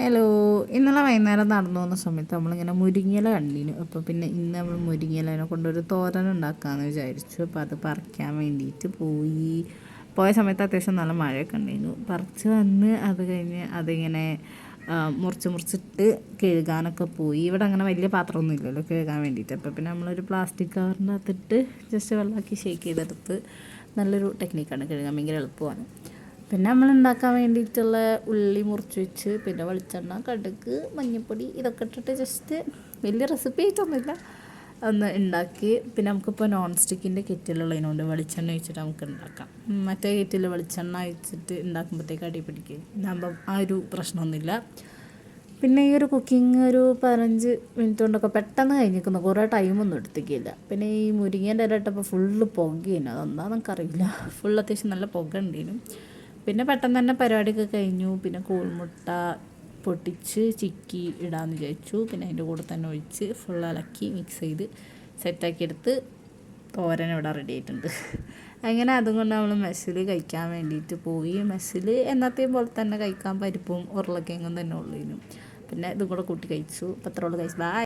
Hello. ഇന്നലെ വൈകുന്നേരം നടന്നു പോകുന്ന സമയത്ത് നമ്മളിങ്ങനെ മുരിങ്ങയില കണ്ടിന്. അപ്പോൾ പിന്നെ ഇന്ന് നമ്മൾ മുരിങ്ങയിലനെ കൊണ്ടൊരു തോരൻ ഉണ്ടാക്കാമെന്ന് വിചാരിച്ചു. അപ്പോൾ അത് പറിക്കാൻ വേണ്ടിയിട്ട് പോയ സമയത്ത് അത്യാവശ്യം നല്ല മഴയൊക്കെ ഉണ്ടായിരുന്നു. പറിച്ച് വന്ന് അത് കഴിഞ്ഞ് അതിങ്ങനെ മുറിച്ചിട്ട് കഴുകാനൊക്കെ പോയി. ഇവിടെ അങ്ങനെ വലിയ പാത്രമൊന്നും ഇല്ലല്ലോ കഴുകാൻ വേണ്ടിയിട്ട്. അപ്പോൾ പിന്നെ നമ്മളൊരു പ്ലാസ്റ്റിക് കവറിൻ്റെ അകത്തിട്ട് ജസ്റ്റ് വെള്ളമാക്കി ഷേക്ക് ചെയ്തെടുത്ത് നല്ലൊരു ടെക്നിക്കാണ്, കഴുകാൻ ഭയങ്കര എളുപ്പമാണ്. പിന്നെ നമ്മൾ ഉണ്ടാക്കാൻ വേണ്ടിയിട്ടുള്ള ഉള്ളി മുറിച്ച് വെച്ച്, പിന്നെ വെളിച്ചെണ്ണ, കടുക്, മഞ്ഞൾപ്പൊടി ഇതൊക്കെ ഇട്ടിട്ട് ജസ്റ്റ് വലിയ റെസിപ്പി ആയിട്ടൊന്നുമില്ല ഒന്ന് ഉണ്ടാക്കി. പിന്നെ നമുക്കിപ്പോൾ നോൺ സ്റ്റിക്കിൻ്റെ കെറ്റിലുള്ളതിനോണ്ട് വെളിച്ചെണ്ണ ഒഴിച്ചിട്ട് നമുക്ക് ഉണ്ടാക്കാം. മറ്റേ കെറ്റിൽ വെളിച്ചെണ്ണ ഒഴിച്ചിട്ട് ഉണ്ടാക്കുമ്പോഴത്തേക്ക് അടി പിടിക്കും. ഇതാകുമ്പം ആ ഒരു പ്രശ്നമൊന്നുമില്ല. പിന്നെ ഈ ഒരു കുക്കിംഗ് ഒരു 15 മിനിറ്റ് കൊണ്ടൊക്കെ പെട്ടെന്ന് കഴിഞ്ഞിരിക്കുന്നു, കുറേ ടൈമൊന്നും എടുത്തിക്കില്ല. പിന്നെ ഈ മുരിങ്ങേൻ്റെ ഇല ഇട്ടപ്പോൾ ഫുള്ള് പുകയാണ്, അതെന്താണെന്ന് എനിക്കറിയില്ല. ഫുൾ അത്യാവശ്യം നല്ല പുക ഉണ്ടേനും. പിന്നെ പെട്ടെന്ന് തന്നെ പരിപാടിയൊക്കെ കഴിഞ്ഞു. പിന്നെ കോഴിമുട്ട പൊട്ടിച്ച് ചിക്കി ഇടാമെന്ന് വിചാരിച്ചു. പിന്നെ അതിൻ്റെ കൂടെ തന്നെ ഒഴിച്ച് ഫുൾ ഇളക്കി മിക്സ് ചെയ്ത് സെറ്റാക്കി എടുത്ത് തോരൻ ഇവിടെ റെഡി ആയിട്ടുണ്ട്. അങ്ങനെ അതും കൊണ്ട് നമ്മൾ മെസ്സിൽ കഴിക്കാൻ വേണ്ടിയിട്ട് പോയി. മെസ്സിൽ എന്നത്തെയും പോലെ തന്നെ കഴിക്കാൻ പരിപ്പും ഉരുളക്കിഴങ്ങും തന്നെ ഉള്ളതിനും. പിന്നെ ഇതും കൂടെ കൂട്ടി കഴിച്ചു. അപ്പോൾ അത്രയുള്ളൂ ഗൈസ്, ബൈ.